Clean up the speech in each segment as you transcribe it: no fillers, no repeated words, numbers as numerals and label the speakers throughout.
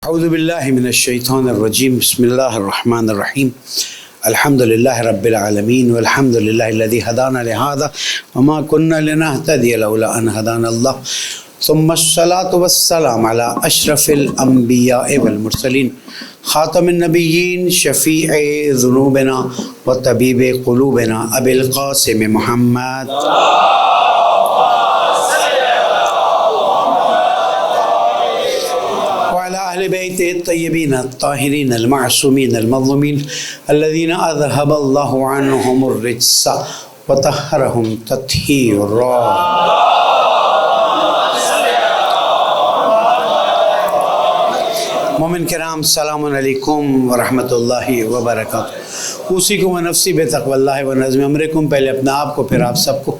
Speaker 1: اعوذ باللہ من الشیطان الرجیم بسم اللہ الرحمن الرحیم الحمد للہ رب العالمین والحمد للہ الذی ہدانا لہذا وما كنا لنہتدی لولا ان ہدانا اللہ ثم الصلاة والسلام علی اشرف الانبیاء والمرسلین خاتم النبیین شفیع ذنوبنا وطبیب قلوبنا ابی القاسم محمد اہل بیت الطیبین الطاہرین المعصومین المظلومین الذین اذہب اللہ عنہم الرجس وطہرہم تطہیرا۔ مومن کرام السلام علیکم ورحمۃ اللہ وبرکاتہ۔ اوصیکم ونفسی بتقوی اللہ ونظم امرکم، پہلے اپنا آپ کو پھر آپ سب کو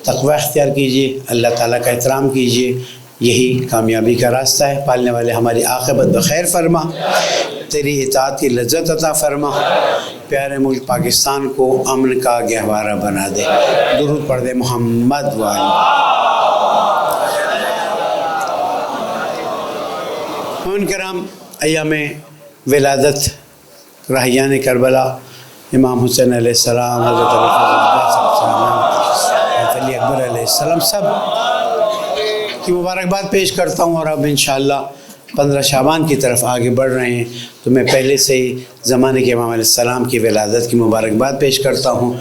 Speaker 1: تقوی اختیار کیجیے، اللہ تعالیٰ کا احترام کیجیے، یہی کامیابی کا راستہ ہے۔ پالنے والے ہماری عاقبت بخیر فرما، تیری اطاعت کی لذت عطا فرما، پیارے ملک پاکستان کو امن کا گہوارہ بنا دے۔ درود پڑھ دے محمد وآلہ۔ مومن کرام، ایام ولادت راہیان کربلا امام حسین علیہ السلام، حضرت علی اکبر علیہ السلام سب کی مبارکباد پیش کرتا ہوں، اور اب انشاءاللہ 15 شعبان کی طرف آگے بڑھ رہے ہیں، تو میں پہلے سے ہی زمانے کے امام علیہ السلام کی ولادت کی مبارکباد پیش کرتا ہوں۔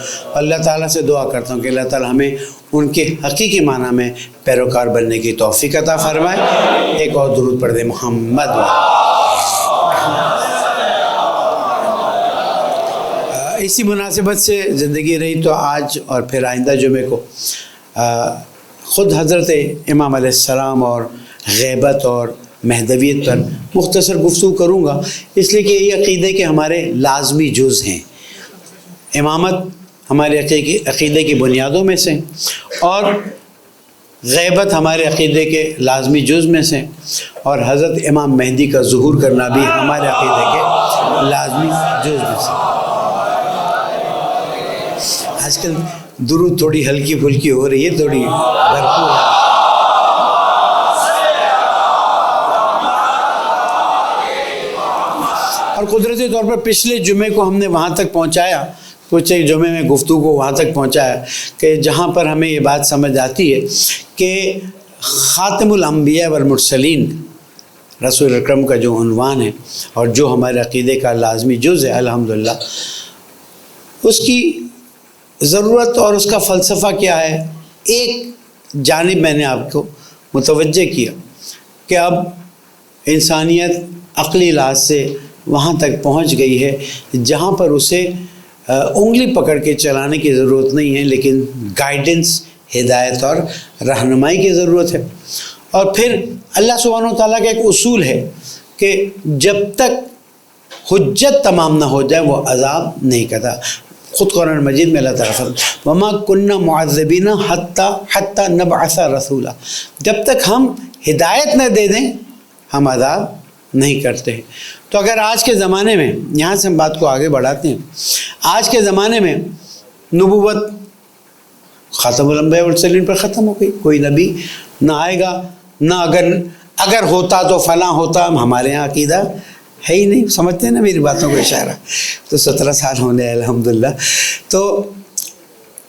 Speaker 1: اللہ تعالیٰ سے دعا کرتا ہوں کہ اللہ تعالیٰ ہمیں ان کے حقیقی معنی میں پیروکار بننے کی توفیق عطا فرمائے۔ ایک اور درود پڑھ دے محمد۔ اسی مناسبت سے زندگی رہی تو آج اور پھر آئندہ جمعے کو خود حضرت امام علیہ السلام اور غیبت اور مہدویت پر مختصر گفتگو کروں گا، اس لیے کہ یہ عقیدے کے ہمارے لازمی جز ہیں۔ امامت ہمارے عقیدے کی بنیادوں میں سے، اور غیبت ہمارے عقیدے کے لازمی جز میں سے، اور حضرت امام مہدی کا ظہور کرنا بھی ہمارے عقیدے کے لازمی جز میں سے۔ آج کل درود تھوڑی ہلکی پھلکی ہو رہی ہے، تھوڑی بھرپور ہے۔ اور قدرتی طور پر پچھلے جمعے کو ہم نے وہاں تک پہنچایا، کچھ ایک جمعے میں گفتگو کو وہاں تک پہنچایا کہ جہاں پر ہمیں یہ بات سمجھ آتی ہے کہ خاتم الانبیاء والمرسلین رسول اکرم کا جو عنوان ہے اور جو ہمارے عقیدے کا لازمی جز ہے الحمدللہ، اس کی ضرورت اور اس کا فلسفہ کیا ہے، ایک جانب میں نے آپ کو متوجہ کیا کہ اب انسانیت عقلی لحاظ سے وہاں تک پہنچ گئی ہے جہاں پر اسے انگلی پکڑ کے چلانے کی ضرورت نہیں ہے، لیکن گائیڈنس، ہدایت اور رہنمائی کی ضرورت ہے۔ اور پھر اللہ سبحانہ و تعالیٰ کا ایک اصول ہے کہ جب تک حجت تمام نہ ہو جائے وہ عذاب نہیں کرتا۔ خود قرآن مجید میں اللہ تعالیٰ فرماتا ہے وَمَا كُنَّا مُعَذِّبِينَ حَتَّى نَبْعَثَ رَسُولًا، جب تک ہم ہدایت نہ دے دیں ہم عذاب نہیں کرتے ہیں۔ تو اگر آج کے زمانے میں، یہاں سے ہم بات کو آگے بڑھاتے ہیں، آج کے زمانے میں نبوت خاتم الانبیاء والمرسلین پر ختم ہو گئی، کوئی نبی نہ آئے گا، نہ اگر ہوتا تو فلاں ہوتا، ہمارے یہاں عقیدہ ہے ہی نہیں، سمجھتے ہیں نا میری باتوں کو اشارہ۔ تو 17 سال ہونے ہیں الحمدللہ۔ تو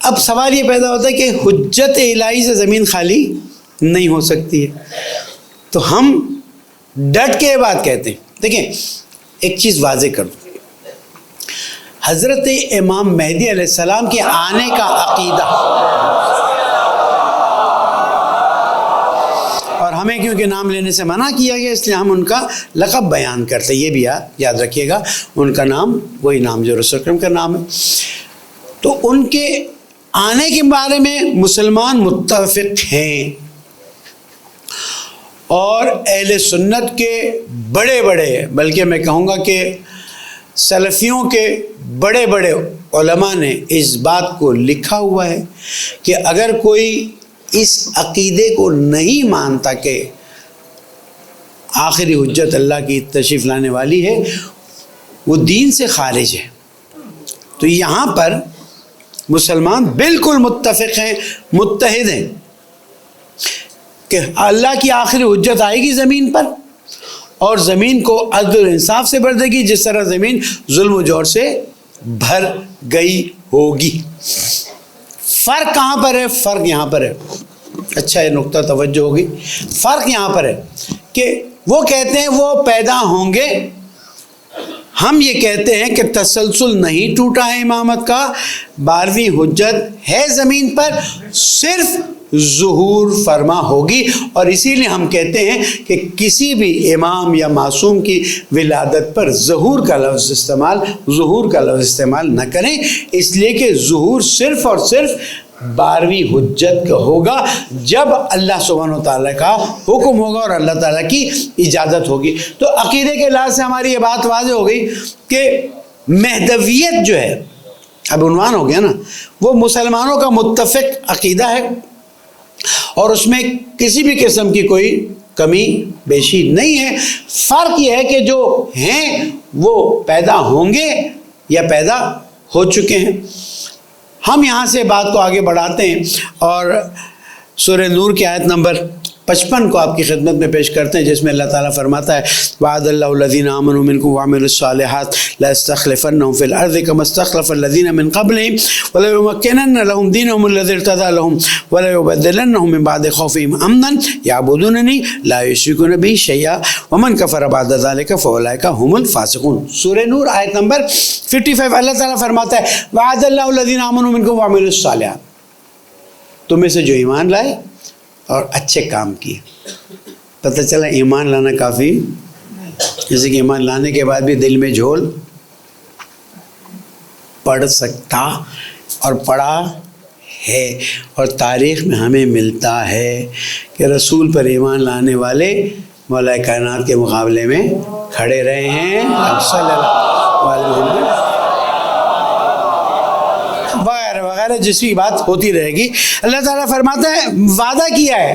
Speaker 1: اب سوال یہ پیدا ہوتا ہے کہ حجت الہی سے زمین خالی نہیں ہو سکتی ہے، تو ہم ڈٹ کے یہ بات کہتے ہیں۔ دیکھیں ایک چیز واضح کر دوں، حضرت امام مہدی علیہ السلام کے آنے کا عقیدہ، اور ہمیں کیونکہ نام لینے سے منع کیا گیا اس لیے ہم ان کا لقب بیان کرتے، یہ بھی یاد رکھیے گا، ان کا نام وہی نام جو رسول اکرم کا نام ہے۔ تو ان کے آنے کے بارے میں مسلمان متفق ہیں، اور اہل سنت کے بڑے بڑے، بلکہ میں کہوں گا کہ سلفیوں کے بڑے بڑے علماء نے اس بات کو لکھا ہوا ہے کہ اگر کوئی اس عقیدے کو نہیں مانتا کہ آخری حجت اللہ کی تشریف لانے والی ہے، وہ دین سے خارج ہے۔ تو یہاں پر مسلمان بالکل متفق ہیں، متحد ہیں کہ اللہ کی آخری حجت آئے گی زمین پر، اور زمین کو عدل و انصاف سے بھر دے گی جس طرح زمین ظلم و جور سے بھر گئی ہوگی۔ فرق کہاں پر ہے؟ فرق یہاں پر ہے، اچھا یہ نقطہ توجہ ہوگی۔ فرق یہاں پر ہے کہ وہ کہتے ہیں وہ پیدا ہوں گے، ہم یہ کہتے ہیں کہ تسلسل نہیں ٹوٹا ہے امامت کا، 12ویں حجت ہے زمین پر، صرف ظہور فرما ہوگی۔ اور اسی لیے ہم کہتے ہیں کہ کسی بھی امام یا معصوم کی ولادت پر ظہور کا لفظ استعمال نہ کریں، اس لیے کہ ظہور صرف اور صرف 12ویں حجت کا ہوگا جب اللہ سبحانہ وتعالیٰ کا حکم ہوگا اور اللہ تعالیٰ کی اجازت ہوگی۔ تو عقیدے کے لحاظ سے ہماری یہ بات واضح ہو گئی کہ مہدویت جو ہے، اب عنوان ہو گیا نا، وہ مسلمانوں کا متفق عقیدہ ہے اور اس میں کسی بھی قسم کی کوئی کمی بیشی نہیں ہے۔ فرق یہ ہے کہ جو ہیں وہ پیدا ہوں گے یا پیدا ہو چکے ہیں۔ ہم یہاں سے بات کو آگے بڑھاتے ہیں اور سورہ نور کی آیت نمبر 55 کو آپ کی خدمت میں پیش کرتے ہیں، جس میں اللہ تعالیٰ فرماتا ہے وعد اللہ الذین آمنوا منکم وعملوا الصالحات ليستخلفنهم في الارض كما استخلف الذین من قبلهم وليمكنن لهم دینهم الذی ارتضى لهم وليبدلنهم من بعد خوفهم امنا یعبدوننی لا یشرکون بی شیئا ومن کفر بعد ذلك فاولئک هم الفاسقون۔ سورہ نور آیت نمبر 55، اللہ تعالیٰ فرماتا ہے وعد اللہ الذین آمنوا منکم وعملوا الصالحات، تم میں سے جو ایمان لائے اور اچھے کام کیے۔ پتہ چلا ایمان لانا کافی، جیسے کہ ایمان لانے کے بعد بھی دل میں جھول پڑ سکتا اور پڑا ہے، اور تاریخ میں ہمیں ملتا ہے کہ رسول پر ایمان لانے والے مولا کائنات کے مقابلے میں کھڑے رہے ہیں، صلی اللہ علیہ وسلم وغیرہ وغیرہ، جس کی بات ہوتی رہے گی۔ اللہ تعالیٰ فرماتا ہے وعدہ کیا ہے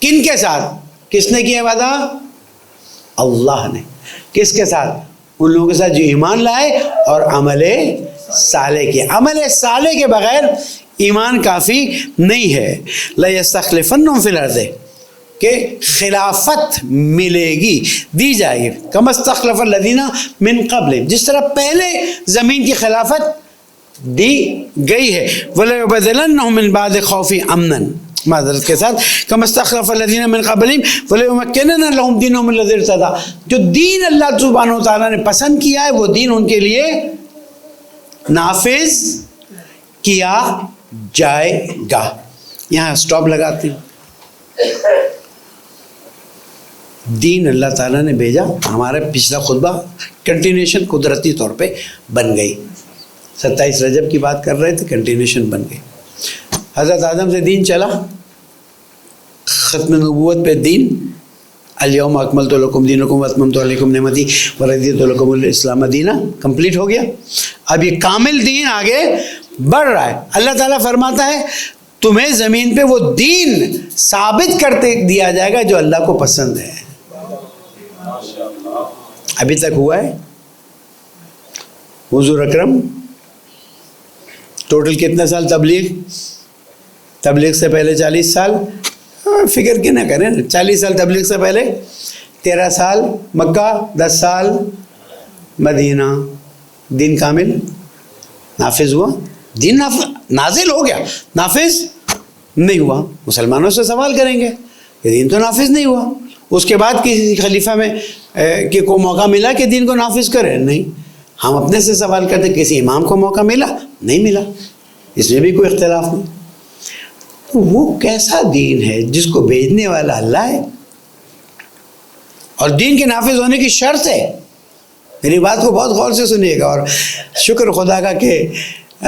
Speaker 1: کن کے ساتھ؟ کس نے کیا وعدہ؟ اللہ نے۔ کس کے ساتھ؟ ان لوگوں کے ساتھ جو ایمان لائے اور عمل صالح کیا۔ عمل صالح کے بغیر ایمان کافی نہیں ہے۔ لَيَسْتَخْلِفَنَّهُمْ فِي الْأَرْضِ، کہ خلافت ملے گی، دی جائے گی، كَمَا اسْتَخْلَفَ الَّذِينَ مِن قَبْلِهِمْ، جس طرح پہلے زمین کی خلافت دی گئی ہے۔ وَلَيُبَدِّلَنَّهُم مِّن بَعْدِ خَوْفِ أَمْنًا، معذرت کے ساتھ كَمَا اسْتَخْلَفَ الَّذِينَ مِن قَبْلِهِمْ وَلَيُمَكِّنَنَّ لَهُمْ دِينَهُمُ الَّذِي ارْتَضَىٰ، جو دین اللہ سبحانہ وتعالیٰ نے پسند کیا ہے وہ دین ان کے لیے نافذ کیا جائے گا۔ یہاں سٹاپ لگاتے ہیں۔ دین اللہ تعالیٰ نے بھیجا، ہمارا پچھلا خطبہ کنٹینیوشن قدرتی طور پہ بن گئی، 27 رجب کی بات کر رہے تھے، کنٹینیوشن بن گئی۔ حضرت آدم سے دین چلا، ختم نبوت پہ دین، الیوم اکملت لکم دینکم واتممت علیکم نعمتی ورضیت لکم الاسلام دینا، کمپلیٹ ہو گیا۔ اب یہ کامل دین آگے بڑھ رہا ہے۔ اللہ تعالیٰ فرماتا ہے تمہیں زمین پہ وہ دین ثابت کرتے دیا جائے گا جو اللہ کو پسند ہے۔ ابھی تک ہوا ہے حضور اکرم ٹوٹل کتنے سال تبلیغ سے پہلے 40 سال، فکر کی نہ کریں، 40 سال تبلیغ سے پہلے، 13 سال مکہ، 10 سال مدینہ، دین کامل نافذ ہوا، دین نازل ہو گیا، نافذ نہیں ہوا۔ مسلمانوں سے سوال کریں گے کہ دین تو نافذ نہیں ہوا، اس کے بعد کسی خلیفہ میں کہ کو موقع ملا کہ دین کو نافذ کرے؟ نہیں۔ ہم اپنے سے سوال کرتے کسی امام کو موقع ملا؟ نہیں ملا، اس میں بھی کوئی اختلاف نہیں۔ تو وہ کیسا دین ہے جس کو بھیجنے والا اللہ ہے، اور دین کے نافذ ہونے کی شرط ہے۔ میری بات کو بہت غور سے سنیے گا، اور شکر خدا کا کہ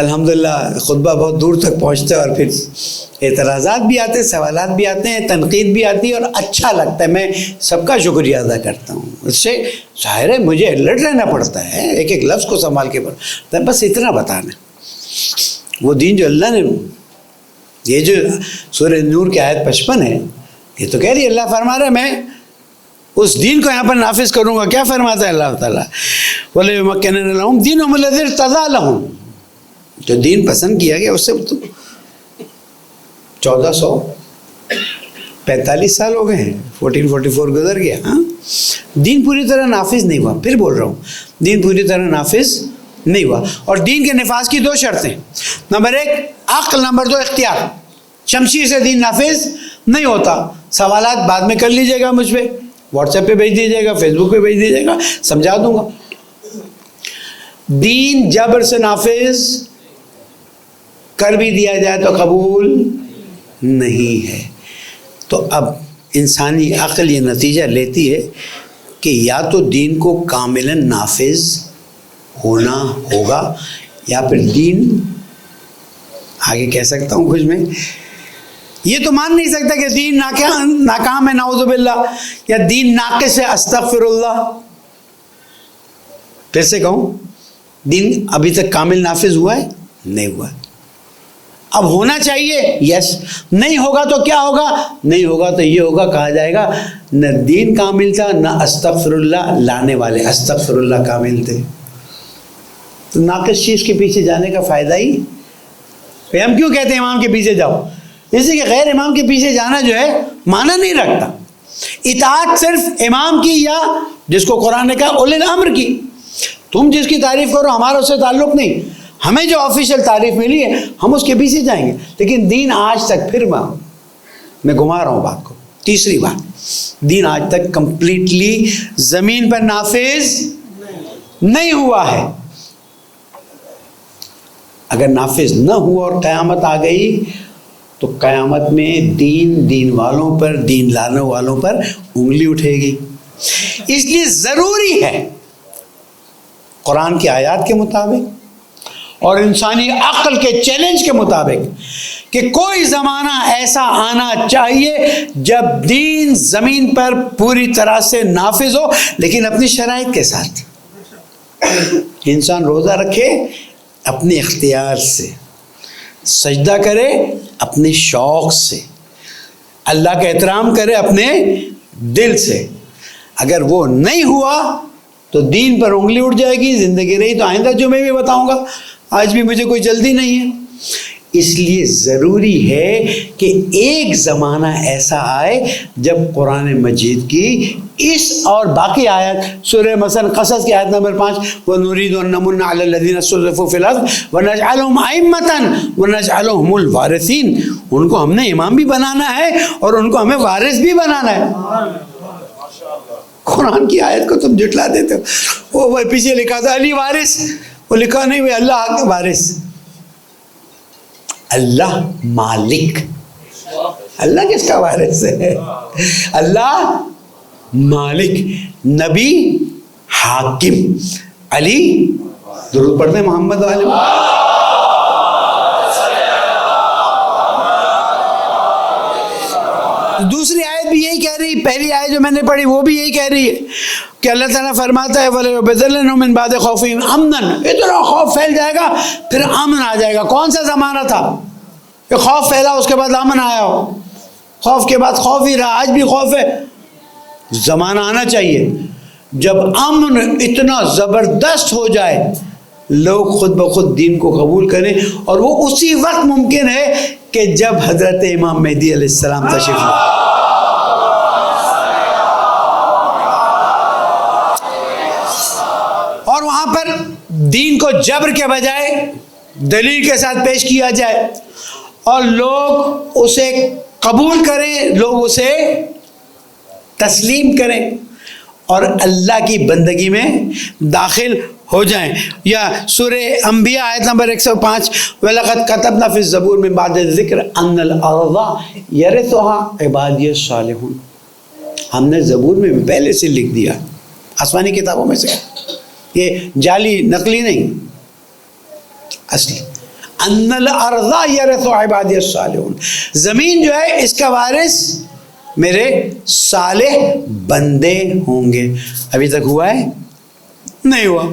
Speaker 1: الحمدللہ خطبہ بہت دور تک پہنچتا ہے، اور پھر اعتراضات بھی آتے ہیں، سوالات بھی آتے ہیں، تنقید بھی آتی ہے، اور اچھا لگتا ہے۔ میں سب کا شکریہ ادا کرتا ہوں، اس سے ظاہر ہے مجھے الرٹ رہنا پڑتا ہے، ایک ایک لفظ کو سنبھال کے پڑھتا ہے۔ بس اتنا بتانا، وہ دین جو اللہ نے، یہ جو سورہ نور کی آیت 55 ہے، یہ تو کہہ رہی ہے، اللہ فرما رہا ہے میں اس دین کو یہاں پر نافذ کروں گا۔ کیا فرماتا ہے اللہ تعالیٰ؟ وَلَيُمَكِّنَنَّ لَهُمْ دِينَهُمُ الَّذِي ارْتَضَىٰ لَهُمْ، جو دین پسند کیا گیا اس سے 1400 45 سال ہو گئے ہیں, 1444 گزر گیا. ہاں, دین پوری طرح نافذ نہیں ہوا. پھر بول رہا ہوں, دین پوری طرح نافذ نہیں ہوا. اور دین کے نفاذ کی 2 شرطیں, نمبر 1 عقل, نمبر 2 اختیار. شمشیر سے دین نافذ نہیں ہوتا. سوالات بعد میں کر لیجیے گا مجھ پہ, واٹس ایپ پہ بھیج دیجیے گا, فیس بک پہ بھیج دیجیے گا, سمجھا دوں گا. دین جبر سے نافذ کر بھی دیا جائے تو قبول نہیں ہے. تو اب انسانی عقل یہ نتیجہ لیتی ہے کہ یا تو دین کو کاملاً نافذ ہونا ہوگا, یا پھر دین, آگے کہہ سکتا ہوں کچھ میں, یہ تو مان نہیں سکتا کہ دین ناکام ہے, نعوذ باللہ, یا دین ناقص ہے, استغفر اللہ. پھر سے کہوں, دین ابھی تک کامل نافذ ہوا ہے؟ نہیں ہوا. اب ہونا چاہیے, یس. نہیں ہوگا تو کیا ہوگا؟ نہیں ہوگا تو یہ ہوگا, کہا جائے گا نہ دین کامل تھا, نہ استغفر اللہ لانے والے استغفر اللہ کامل تھے. تو ناقص چیز کے پیچھے جانے کا فائدہ ہی, ہم کیوں کہتے ہیں امام کے پیچھے جاؤ؟ اس لیے کہ غیر امام کے پیچھے جانا جو ہے معنی نہیں رکھتا. اطاعت صرف امام کی, یا جس کو قرآن نے کہا اولی الامر کی. تم جس کی تعریف کرو, ہمارا اس سے تعلق نہیں. ہمیں جو آفیشیل تعریف ملی ہے ہم اس کے پیچھے جائیں گے. لیکن دین آج تک, پھر میں گھما رہا ہوں بات کو, تیسری بات, دین آج تک کمپلیٹلی زمین پر نافذ نہیں ہوا ہے. اگر نافذ نہ ہوا اور قیامت آ گئی تو قیامت میں دین والوں پر, دین لانے والوں پر انگلی اٹھے گی. اس لیے ضروری ہے قرآن کی آیات کے مطابق اور انسانی عقل کے چیلنج کے مطابق کہ کوئی زمانہ ایسا آنا چاہیے جب دین زمین پر پوری طرح سے نافذ ہو, لیکن اپنی شرائط کے ساتھ. انسان روزہ رکھے اپنے اختیار سے, سجدہ کرے اپنے شوق سے, اللہ کا احترام کرے اپنے دل سے. اگر وہ نہیں ہوا تو دین پر انگلی اٹھ جائے گی. زندگی رہی تو آئندہ جو میں بھی بتاؤں گا, آج بھی مجھے کوئی جلدی نہیں ہے. اس لیے ضروری ہے کہ ایک زمانہ ایسا آئے جب قرآن مجید کی اس اور باقی آیت, سورہ مثلا قصص کی آیت نمبر 5, وَنُرِيدُ أَن نَّمُنَّ عَلَى الَّذِينَ اسْتُضْعِفُوا فِي الْأَرْضِ وَنَجْعَلَهُمْ أَئِمَّةً وَنَجْعَلَهُمُ الْوَارِثِينَ. ان کو ہم نے امام بھی بنانا ہے اور ان کو ہمیں وارث بھی بنانا ہے. قرآن کی آیت کو تم جھٹلا دیتے ہو. وہ پیچھے لکھا تھا علی وارث, وہ لکھا نہیں ہوئے اللہ وارث. اللہ مالک, اللہ کس کا وارث ہے؟ اللہ مالک, نبی حاکم, علی درود پڑھتے ہیں محمد والے. دوسری آیت بھی یہی کہہ رہی, پہلی آیت جو میں نے پڑھی وہ بھی یہی کہہ رہی ہے کہ اللہ تعالیٰ فرماتا ہے وَلَيُبَدِّلَنَّهُم مِّن بَعْدِ خَوْفِهِمْ أَمْنًا. اتنا خوف پھیل جائے گا پھر امن آ جائے گا. کون سا زمانہ تھا کہ خوف پھیلا اس کے بعد امن آیا ہو؟ خوف کے بعد خوف ہی رہا, آج بھی خوف ہے. زمانہ آنا چاہیے جب امن اتنا زبردست ہو جائے لوگ خود بخود دین کو قبول کریں, اور وہ اسی وقت ممکن ہے کہ جب حضرت امام مہدی علیہ السلام تشریف لائیں. اور وہاں پر دین کو جبر کے بجائے دلیل کے ساتھ پیش کیا جائے اور لوگ اسے قبول کریں, لوگ اسے تسلیم کریں اور اللہ کی بندگی میں داخل ہو جائیں. یا سورہ انبیاء آیت نمبر 105, وَلَقَدْ كَتَبْنَا فِي الزَّبُورِ مِن بَعْدِ الذِّكْرِ أَنَّ الْأَرْضَ يَرِثُهَا عِبَادِيَ الصَّالِحُونَ. ہم نے زبور میں پہلے سے لکھ دیا, آسمانی کتابوں میں سے, یہ جعلی نقلی نہیں, اصلی. أَنَّ الْأَرْضَ يَرِثُهَا عِبَادِيَ الصَّالِحُونَ. زمین جو ہے اس کا وارث میرے صالح بندے ہوں گے. ابھی تک ہوا ہے؟ نہیں ہوا.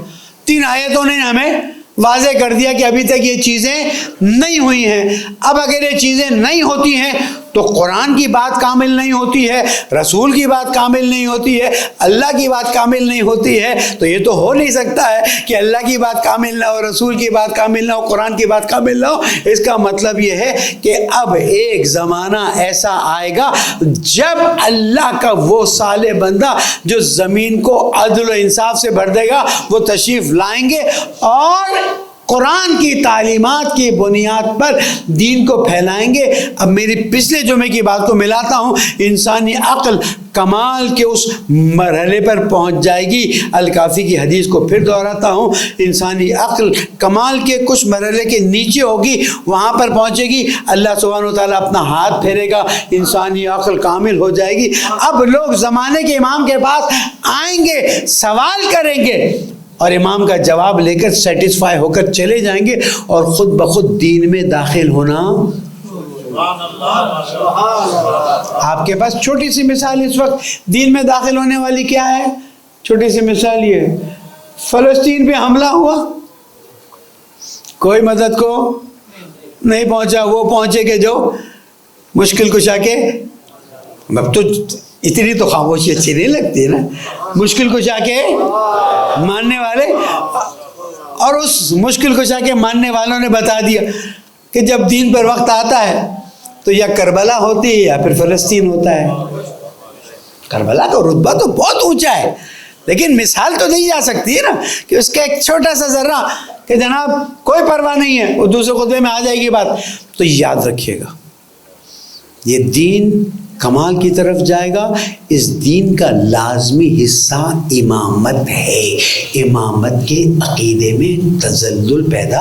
Speaker 1: 3 آیتوں نے ہمیں واضح کر دیا کہ ابھی تک یہ چیزیں نہیں ہوئی ہیں. اب اگر یہ چیزیں نہیں ہوتی ہیں تو قرآن کی بات کامل نہیں ہوتی ہے، رسول کی بات کامل نہیں ہوتی ہے، اللہ کی بات کامل نہیں ہوتی ہے، تو یہ تو ہو نہیں سکتا ہے کہ اللہ کی بات کامل نہ ہو، رسول کی بات کامل نہ ہو، قرآن کی بات کامل نہ ہو۔ اس کا مطلب یہ ہے کہ اب ایک زمانہ ایسا آئے گا جب اللہ کا وہ صالح بندہ جو زمین کو عدل و انصاف سے بھر دے گا وہ تشریف لائیں گے اور قرآن کی تعلیمات کی بنیاد پر دین کو پھیلائیں گے۔ اب میری پچھلے جمعے کی بات کو ملاتا ہوں، انسانی عقل کمال کے اس مرحلے پر پہنچ جائے گی۔ الکافی کی حدیث کو پھر دہراتا ہوں، انسانی عقل کمال کے کچھ مرحلے کے نیچے ہوگی، وہاں پر پہنچے گی، اللہ سبحانہ و تعالیٰ اپنا ہاتھ پھیرے گا، انسانی عقل کامل ہو جائے گی۔ اب لوگ زمانے کے امام کے پاس آئیں گے، سوال کریں گے اور امام کا جواب لے کر سیٹسفائی ہو کر چلے جائیں گے، اور خود بخود دین میں داخل ہونا۔ آپ کے پاس چھوٹی سی مثال اس وقت دین میں داخل ہونے والی کیا ہے؟ چھوٹی سی مثال یہ ہے، فلسطین پہ حملہ ہوا، کوئی مدد کو نہیں پہنچا، وہ پہنچے کہ جو مشکل کشا کے، اب تو اتنی تو خاموشی اچھی نہیں لگتی نا، مشکل کشا کے ماننے والے، اور اس مشکل کشا کے ماننے والوں نے بتا دیا کہ جب دین پر وقت آتا ہے تو یا کربلا ہوتی ہے یا پھر فلسطین ہوتا ہے۔ کربلا کا رتبہ تو بہت اونچا ہے، لیکن مثال تو نہیں جا سکتی ہے نا کہ اس کا ایک چھوٹا سا ذرہ کہ جناب کوئی پرواہ نہیں ہے، وہ دوسرے خطبے میں آ جائے گی بات۔ تو یاد رکھیے گا، یہ دین کمال کی طرف جائے گا، اس دین کا لازمی حصہ امامت ہے۔ امامت کے عقیدے میں تزلزل پیدا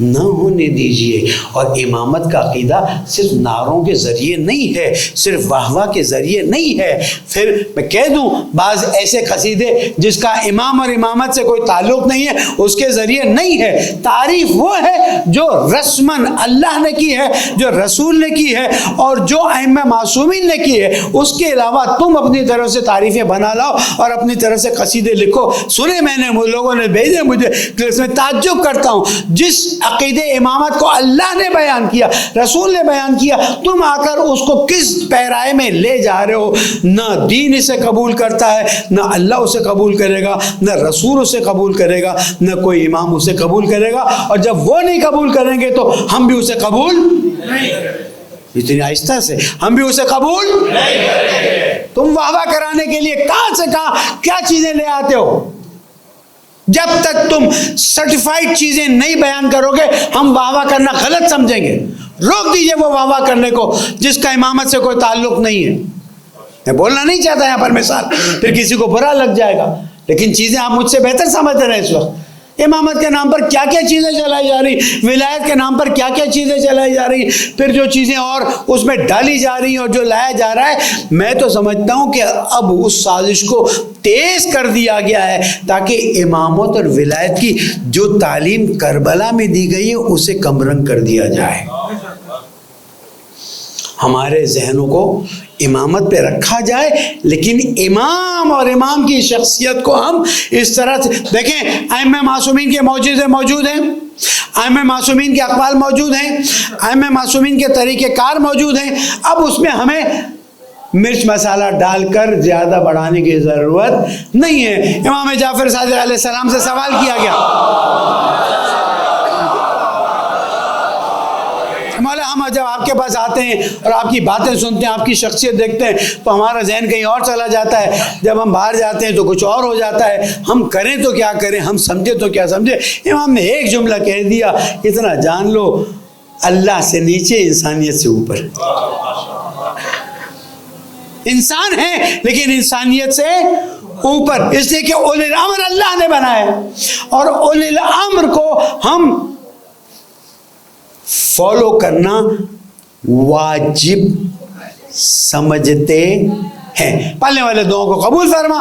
Speaker 1: نہ ہونے دیجیے، اور امامت کا عقیدہ صرف نعروں کے ذریعے نہیں ہے، صرف واہ واہ کے ذریعے نہیں ہے۔ پھر میں کہہ دوں بعض ایسے قصیدے جس کا امام اور امامت سے کوئی تعلق نہیں ہے اس کے ذریعے نہیں ہے، تعریف وہ ہے جو رسماً اللہ نے کی ہے، جو رسول نے کی ہے، اور جو ائمہ معصومین نے کی ہے، اس کے علاوہ تم اپنی طرف سے تعریفیں بنا لاؤ اور اپنی طرف سے قصیدے لکھو۔ سنے میں نے لوگوں نے بھیجے مجھے، کہ اس میں تعجب کرتا ہوں، جس عقیدے امامت کو اللہ نے بیان کیا، رسول نے بیان کیا، تم آ کر اس کو کس پیرائے میں لے جا رہے ہو؟ نہ دین اسے قبول کرتا ہے، نہ اللہ اسے قبول کرے گا، نہ رسول اسے قبول کرے گا، نہ کوئی امام اسے قبول کرے گا، اور جب وہ نہیں قبول کریں گے تو ہم بھی اسے قبول نہیں کریں گے۔ اتنی آہستہ سے ہم بھی اسے قبول نہیں کریں گے۔ تم واہ واہ کرانے کے لیے کہاں سے کہاں کیا چیزیں لے آتے ہو؟ جب تک تم سرٹیفائیڈ چیزیں نہیں بیان کرو گے ہم واہ واہ کرنا غلط سمجھیں گے۔ روک دیجئے وہ واہ واہ کرنے کو جس کا امامت سے کوئی تعلق نہیں ہے۔ میں بولنا نہیں چاہتا یہاں پر مثال، پھر کسی کو برا لگ جائے گا، لیکن چیزیں آپ مجھ سے بہتر سمجھ رہے ہیں اس وقت۔ امامت کے نام پر کیا کیا چیزیں چلائی جا رہی، ولایت کے نام پر کیا کیا چیزیں چلائی جا رہی، پھر جو چیزیں اور اس میں ڈالی جا رہی ہیں اور جو لایا جا رہا ہے، میں تو سمجھتا ہوں کہ اب اس سازش کو تیز کر دیا گیا ہے تاکہ امامت اور ولایت کی جو تعلیم کربلا میں دی گئی ہے اسے کمرنگ کر دیا جائے۔ ہمارے ذہنوں کو امامت پہ رکھا جائے، لیکن امام اور امام کی شخصیت کو ہم اس طرح سے دیکھیں۔ ائمہ معصومین کے معجزے موجود ہیں، ائمہ معصومین کے اقوال موجود ہیں، ائمہ معصومین کے طریقہ کار موجود ہیں۔ اب اس میں ہمیں مرچ مسالہ ڈال کر زیادہ بڑھانے کی ضرورت نہیں ہے۔ امام جعفر صادق علیہ السلام سے سوال کیا گیا، مولا ہم جب آپ کے پاس آتے ہیں اور آپ کی باتیں سنتے ہیں، آپ کی شخصیت دیکھتے ہیں تو ہمارا ذہن کہیں اور چلا جاتا ہے، جب ہم باہر جاتے ہیں تو کچھ اور ہو جاتا ہے، ہم کریں تو کیا کریں، ہم سمجھے تو کیا سمجھے۔ امام نے ایک جملہ کہہ دیا، اتنا جان لو، اللہ سے نیچے انسانیت سے اوپر۔ انسان ہے لیکن انسانیت سے اوپر، اس لیے کہ اولی الامر اللہ نے بنایا، اور اولی الامر کو ہم فالو کرنا واجب سمجھتے ہیں. پالنے والے دعاؤں کو قبول فرما,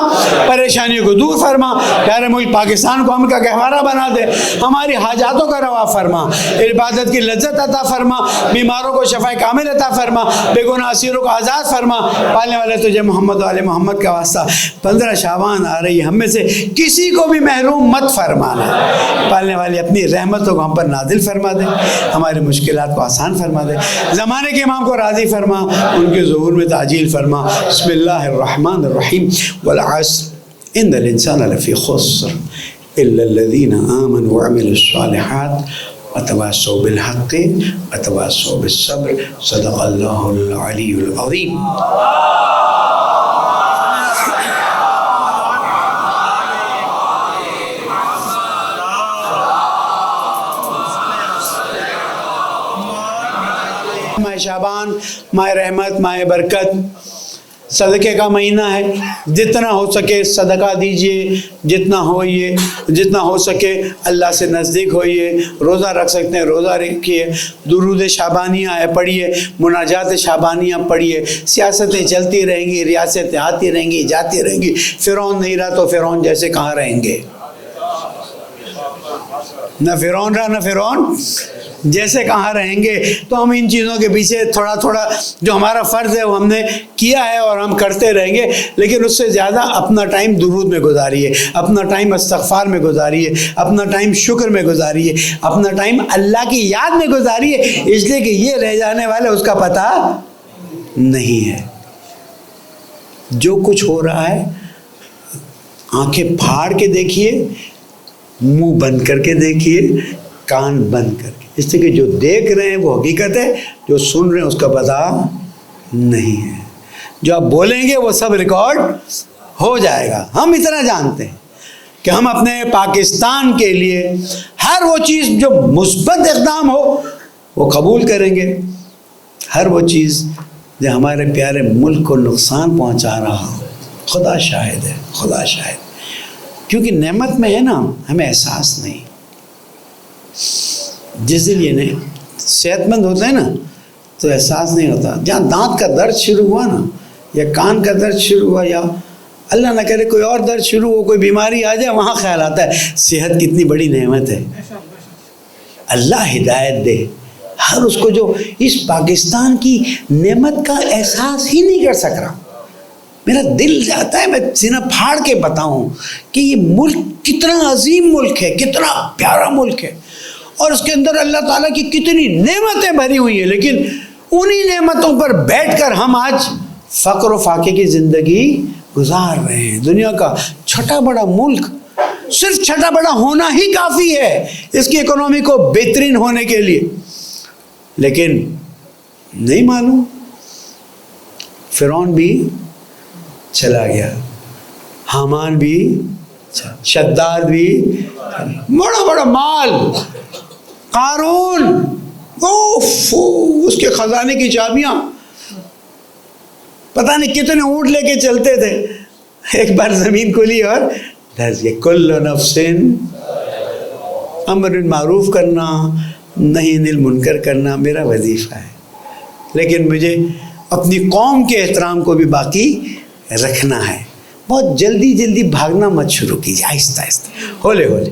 Speaker 1: پریشانیوں کو دور فرما, پیارے ملک پاکستان کو ہم کا گہوارہ بنا دے, ہماری حاجاتوں کا روا فرما, عبادت کی لذت عطا فرما, بیماروں کو شفا کامل عطا فرما, بے گناہ اسیروں کو آزاد فرما. پالنے والے تجھے محمد و آل محمد کا واسطہ 15 شعبان آ رہی ہے, ہم میں سے کسی کو بھی محروم مت فرمانا. پالنے والے اپنی رحمتوں کو ہم پر نازل فرما دے, ہماری مشکلات کو آسان فرما دے, زمانے کے امام کو راضی فرما, ان کے ظہور میں تعجیل فرما. بسم اللہ الرحمن الرحیم. والعصر ان الانسان لفی خسر الا الذین آمنوا وعملوا الصالحات وتواصوا بالحق وتواصوا بالصبر. صدق اللہ العلی العظیم. ماہ شعبان ماہ رحمت, ماہ برکت, صدقے کا مہینہ ہے. جتنا ہو سکے صدقہ دیجئے, جتنا ہو سکے اللہ سے نزدیک ہوئیے. روزہ رکھ سکتے ہیں روزہ رکھیے, درود شعبانیہ پڑھیے, مناجات شعبانیہ پڑھیے. سیاستیں چلتی رہیں گی, ریاستیں آتی رہیں گی جاتی رہیں گی. فرعون نہیں رہا تو فرعون جیسے کہاں رہیں گے؟ نہ فرعون رہا نہ فرعون جیسے کہاں رہیں گے. تو ہم ان چیزوں کے پیچھے تھوڑا تھوڑا جو ہمارا فرض ہے وہ ہم نے کیا ہے اور ہم کرتے رہیں گے, لیکن اس سے زیادہ اپنا ٹائم درود میں گزاریے, اپنا ٹائم استغفار میں گزاریے, اپنا ٹائم شکر میں گزاریے, اپنا ٹائم اللہ کی یاد میں گزاریے, اس لیے کہ یہ رہ جانے والے اس کا پتہ نہیں ہے. جو کچھ ہو رہا ہے آنکھیں پھاڑ کے دیکھیے, منہ بند کر کے دیکھیے, کان بند کر کے, اس لیے کہ جو دیکھ رہے ہیں وہ حقیقت ہے, جو سن رہے ہیں اس کا پتہ نہیں ہے. جو آپ بولیں گے وہ سب ریکارڈ ہو جائے گا. ہم اتنا جانتے ہیں کہ ہم اپنے پاکستان کے لیے ہر وہ چیز جو مثبت اقدام ہو وہ قبول کریں گے, ہر وہ چیز جو ہمارے پیارے ملک کو نقصان پہنچا رہا ہو. خدا شاہد ہے, خدا شاہد, کیونکہ نعمت میں ہے نا, ہمیں احساس نہیں. جس دن یہ صحت مند ہوتا ہے نا تو احساس نہیں ہوتا. جہاں دانت کا درد شروع ہوا نا, یا کان کا درد شروع ہوا, یا اللہ نہ کرے کوئی اور درد شروع ہو, کوئی بیماری آ جائے, وہاں خیال آتا ہے صحت کتنی بڑی نعمت ہے. اللہ ہدایت دے ہر اس کو جو اس پاکستان کی نعمت کا احساس ہی نہیں کر سک رہا. میرا دل جاتا ہے میں سینہ پھاڑ کے بتاؤں کہ یہ ملک کتنا عظیم ملک ہے, کتنا پیارا ملک ہے, اور اس کے اندر اللہ تعالیٰ کی کتنی نعمتیں بھری ہوئی ہیں, لیکن انہی نعمتوں پر بیٹھ کر ہم آج فقر و فاقے کی زندگی گزار رہے ہیں. دنیا کا چھٹا بڑا ملک, صرف چھٹا بڑا ہونا ہی کافی ہے اس کی اکنومی کو بہترین ہونے کے لیے, لیکن نہیں معلوم فرعون بھی چلا گیا, حامان بھی, شداد بھی, بڑا بڑا مال, قارون اس کے خزانے کی چابیاں پتہ نہیں کتنے اونٹ لے کے چلتے تھے. ایک بار زمین کو لی اور دھس گئے. کل نفس امر معروف کرنا, نہیں انل منکر کرنا میرا وظیفہ ہے, لیکن مجھے اپنی قوم کے احترام کو بھی باقی رکھنا ہے. بہت جلدی جلدی بھاگنا مت شروع کیجیے, آہستہ آہستہ, ہولے ہولے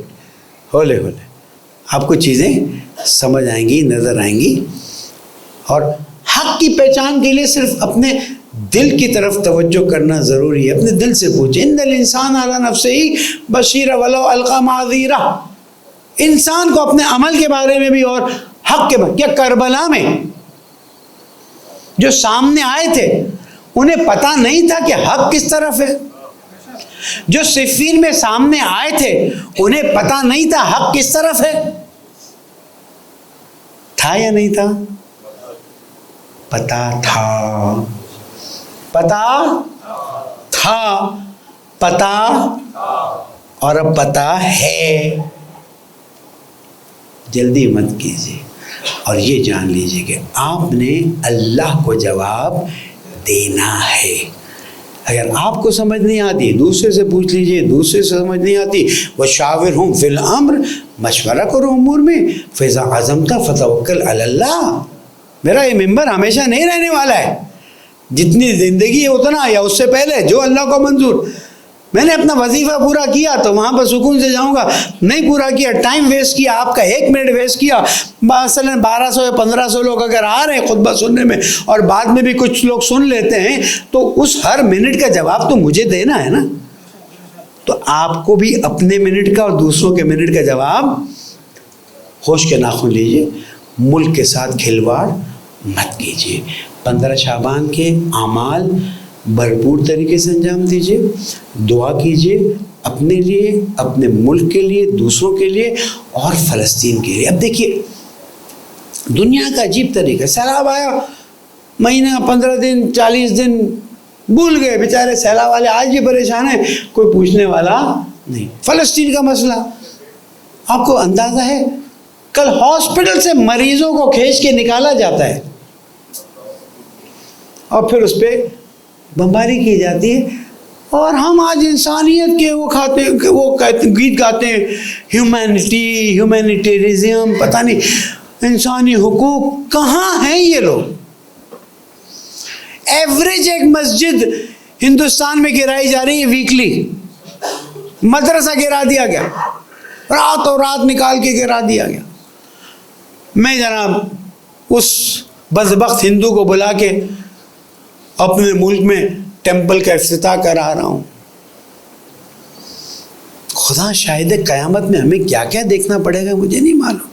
Speaker 1: ہولے ہولے آپ کو چیزیں سمجھ آئیں گی, نظر آئیں گی. اور حق کی پہچان کے لیے صرف اپنے دل کی طرف توجہ کرنا ضروری ہے. اپنے دل سے پوچھیں, ان الانسان علی نفسہ بصیرہ ولو القی معاذیرہ. انسان کو اپنے عمل کے بارے میں بھی اور حق کے بارے میں, کیا کربلا میں جو سامنے آئے تھے انہیں پتہ نہیں تھا کہ حق کس طرف ہے؟ جو صفین میں سامنے آئے تھے انہیں پتہ نہیں تھا حق کس طرف ہے؟ تھا یا نہیں تھا؟ پتہ تھا, پتہ تھا, پتہ اور اب پتہ ہے. جلدی مت کیجیے اور یہ جان لیجیے کہ آپ نے اللہ کو جواب دینا ہے. اگر آپ کو سمجھ نہیں آتی دوسرے سے پوچھ لیجئے, دوسرے سے سمجھ نہیں آتی وشاورہم فی الامر, مشورہ کرو امور میں, فاذا عزمت فتوکل علی اللہ. میرا یہ ممبر ہمیشہ نہیں رہنے والا ہے, جتنی زندگی ہے اتنا یا اس سے پہلے جو اللہ کو منظور. میں نے اپنا وظیفہ پورا کیا تو وہاں پر سکون سے جاؤں گا. نہیں پورا کیا، ٹائم ویسٹ کیا، آپ کا 1 منٹ ویسٹ کیا. مثلا 1200 یا 1500 لوگ اگر آ رہے ہیں خطبہ سننے میں اور بعد میں بھی کچھ لوگ سن لیتے ہیں تو اس ہر منٹ کا جواب تو مجھے دینا ہے نا. تو آپ کو بھی اپنے منٹ کا اور دوسروں کے منٹ کا جواب ہوش کے ناخن لیجئے. ملک کے ساتھ کھلواڑ مت کیجیے. 15 شعبان کے اعمال بھرپور طریقے سے انجام دیجیے. دعا کیجیے اپنے لیے، اپنے ملک کے لیے، دوسروں کے لیے اور فلسطین کے لیے. اب دیکھیے دنیا کا عجیب طریقہ، سیلاب آیا، مہینہ 15 دن 40 دن بھول گئے بیچارے سیلاب والے، آج بھی پریشان ہیں، کوئی پوچھنے والا نہیں. فلسطین کا مسئلہ آپ کو اندازہ ہے، کل ہاسپٹل سے مریضوں کو کھینچ کے نکالا جاتا ہے اور پھر اس پہ بمباری کی جاتی ہے. اور ہم آج انسانیت کے وہ کھاتے ہیں، وہ گیت گاتے ہیں، ہیومینیٹیرزم، پتہ نہیں انسانی حقوق. کہاں ہیں یہ لوگ؟ ایوریج ایک مسجد ہندوستان میں گرائی جا رہی ہے ویکلی. مدرسہ گرا دیا گیا، راتوں رات نکال کے گرا دیا گیا. میں جناب اس بدبخت ہندو کو بلا کے اپنے ملک میں ٹیمپل کا افتتاح کرا رہا ہوں. خدا شاہد قیامت میں ہمیں کیا کیا دیکھنا پڑے گا مجھے نہیں معلوم.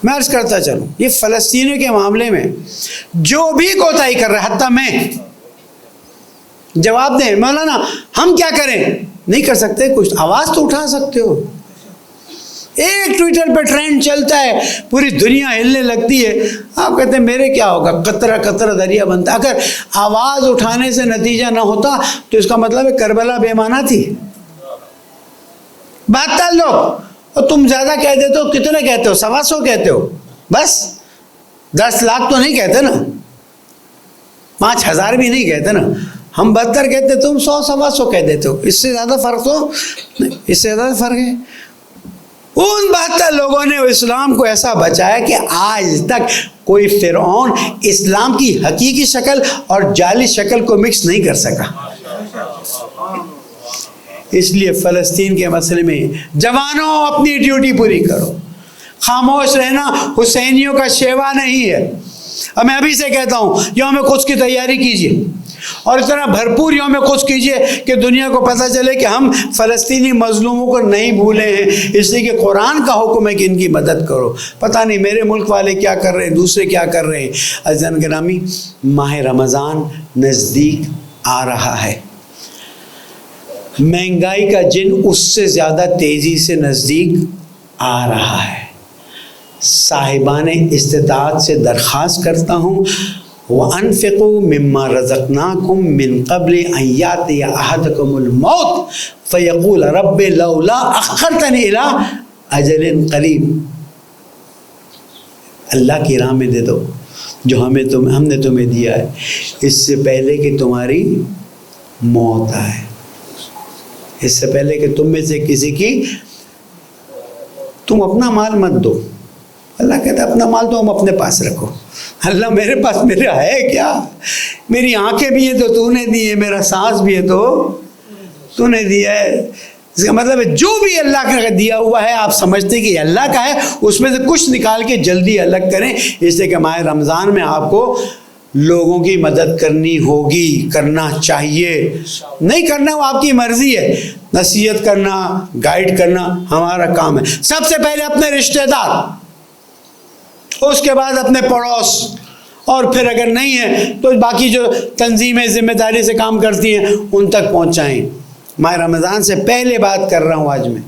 Speaker 1: میں عرض کرتا چلوں، یہ فلسطینیوں کے معاملے میں جو بھی کوتاہی کر رہے ہیں، حتیٰ میں جواب دیں مولانا ہم کیا کریں؟ نہیں کر سکتے کچھ، آواز تو اٹھا سکتے ہو. ایک ٹویٹر پہ ٹرینڈ چلتا ہے، پوری دنیا ہلنے لگتی ہے، آپ کہتے ہیں میرے کیا ہوگا، قطرہ قطرہ دریا بنتا. اگر آواز اٹھانے سے نتیجہ نہ ہوتا تو اس کا مطلب ہے کربلا بے معنی تھی. 72 لوگ، اور تم زیادہ کہہ دیتے ہو. کتنے کہتے ہو؟ 125 کہتے ہو، بس 10 لاکھ تو نہیں کہتے نا، 5000 بھی نہیں کہتے نا. ہم 72 کہتے، تم 100-125 کہہ دیتے ہو. اس سے زیادہ فرق تو نہیں، اس سے زیادہ فرق ہے. ان 72 لوگوں نے اسلام کو ایسا بچایا کہ آج تک کوئی فرعون اسلام کی حقیقی شکل اور جعلی شکل کو مکس نہیں کر سکا. اس لیے فلسطین کے مسئلے میں جوانوں اپنی ڈیوٹی پوری کرو. خاموش رہنا حسینیوں کا شیوا نہیں ہے. اب میں ابھی سے کہتا ہوں یوم قدس کی تیاری کیجیے اور اس طرح بھرپور یوم قدس کیجیے کہ دنیا کو پتہ چلے کہ ہم فلسطینی مظلوموں کو نہیں بھولے ہیں. اس لیے کہ قرآن کا حکم ہے کہ ان کی مدد کرو. پتہ نہیں میرے ملک والے کیا کر رہے ہیں، دوسرے کیا کر رہے ہیں. عزیزان گرامی، ماہ رمضان نزدیک آ رہا ہے. مہنگائی کا جن اس سے زیادہ تیزی سے نزدیک آ رہا ہے. صاحبان استطاعت سے درخواست کرتا ہوں وَأَنفِقُوا مِمَّا رَزَقْنَاكُم مِّن قَبْلِ أَن يَأْتِيَ أَحَدَكُمُ الْمَوْتُ فَيَقُولَ رَبِّ لَوْلَا أَخَّرْتَنِي إِلَىٰ أَجَلٍ قَرِيبٍ. اللہ کی راہ میں دے دو جو ہم نے تمہیں دیا ہے، اس سے پہلے کہ تمہاری موت آئے، اس سے پہلے کہ تم میں سے کسی کی، تم اپنا مال مت دو. اللہ کہتا ہے اپنا مال تو ہم اپنے پاس رکھو. اللہ میرے پاس میرا ہے کیا؟ میری آنکھیں بھی ہیں تو تو نے دی ہے، میرا سانس بھی ہے تو تو نے دیا ہے. اس کا مطلب ہے جو بھی اللہ کا دیا ہوا ہے آپ سمجھتے کہ یہ اللہ کا ہے، اس میں سے کچھ نکال کے جلدی الگ کریں. اس لیے کہ ماہ رمضان میں آپ کو لوگوں کی مدد کرنی ہوگی، کرنا چاہیے. نہیں کرنا وہ آپ کی مرضی ہے. نصیحت کرنا، گائیڈ کرنا ہمارا کام ہے. سب سے پہلے اپنے رشتہ دار، اس کے بعد اپنے پڑوس، اور پھر اگر نہیں ہے تو باقی جو تنظیمیں ذمہ داری سے کام کرتی ہیں ان تک پہنچائیں. ماہ رمضان سے پہلے بات کر رہا ہوں آج میں.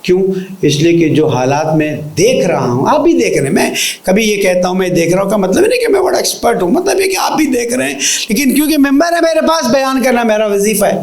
Speaker 1: کیوں؟ اس لیے کہ جو حالات میں دیکھ رہا ہوں، آپ بھی دیکھ رہے ہیں. میں کبھی یہ کہتا ہوں میں دیکھ رہا ہوں کا مطلب نہیں کہ میں بڑا ایکسپرٹ ہوں، مطلب یہ کہ آپ بھی دیکھ رہے ہیں. لیکن کیونکہ ممبر ہے میرے پاس، بیان کرنا میرا وظیفہ ہے.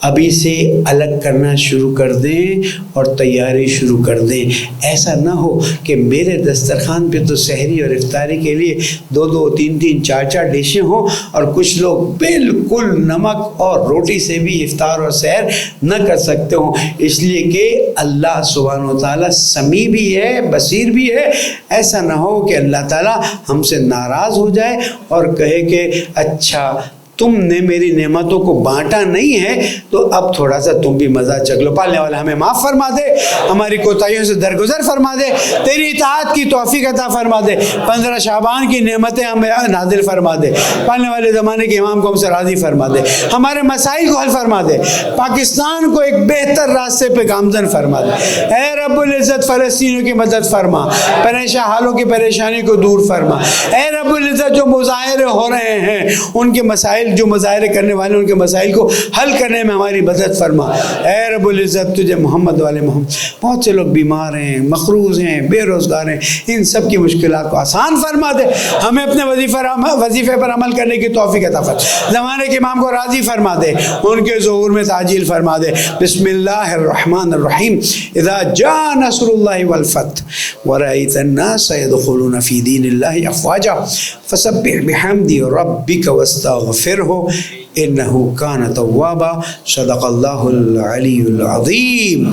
Speaker 1: ابھی سے الگ کرنا شروع کر دیں اور تیاری شروع کر دیں. ایسا نہ ہو کہ میرے دسترخوان پہ تو سحری اور افطاری کے لیے 2 3 4 ڈشیں ہوں اور کچھ لوگ بالکل نمک اور روٹی سے بھی افطار اور سحر نہ کر سکتے ہوں. اس لیے کہ اللہ سبحانہ و تعالیٰ سمیع بھی ہے، بصیر بھی ہے. ایسا نہ ہو کہ اللہ تعالیٰ ہم سے ناراض ہو جائے اور کہے کہ اچھا تم نے میری نعمتوں کو بانٹا نہیں ہے تو اب تھوڑا سا تم بھی مزہ چکھ لو. پالنے والا ہمیں معاف فرما دے، ہماری کوتاہیوں سے درگزر فرما دے، تیری اطاعت کی توفیق عطا فرما دے، 15 شعبان کی نعمتیں ہمیں نازل فرما دے، پالنے والے زمانے کے امام کو ہم سے راضی فرما دے، ہمارے مسائل کو حل فرما دے، پاکستان کو ایک بہتر راستے پہ گامزن فرما دے. اے رب العزت فلسطینیوں کی مدد فرما، پریشان حالوں کی پریشانی کو دور فرما. اے رب العزت جو مظاہرے ہو رہے ہیں ان کے مسائل، جو مظاہرے کرنے والے ان کے مسائل کو حل کرنے میں ہماری مدد فرما. اے رب العزت تجھے محمد والے محمد، بہت سے لوگ بیمار ہیں، مقروض ہیں، بے روزگار ہیں، ان سب کی مشکلات کو آسان فرما دے. ہمیں اپنے وظیفے پر عمل کرنے کی توفیق عطا فرما. زمانے کے امام کو راضی فرما دے، ان کے ظہور میں تعجیل فرما دے. بسم اللہ الرحمن الرحیم. اذا جاء نصر اللہ والفتح ورأیت الناس يدخلون فی دین اللہ افواجا فسبح بحمد ربک واستغفرہ انہ کان توابا. صدق اللہ العلی العظیم.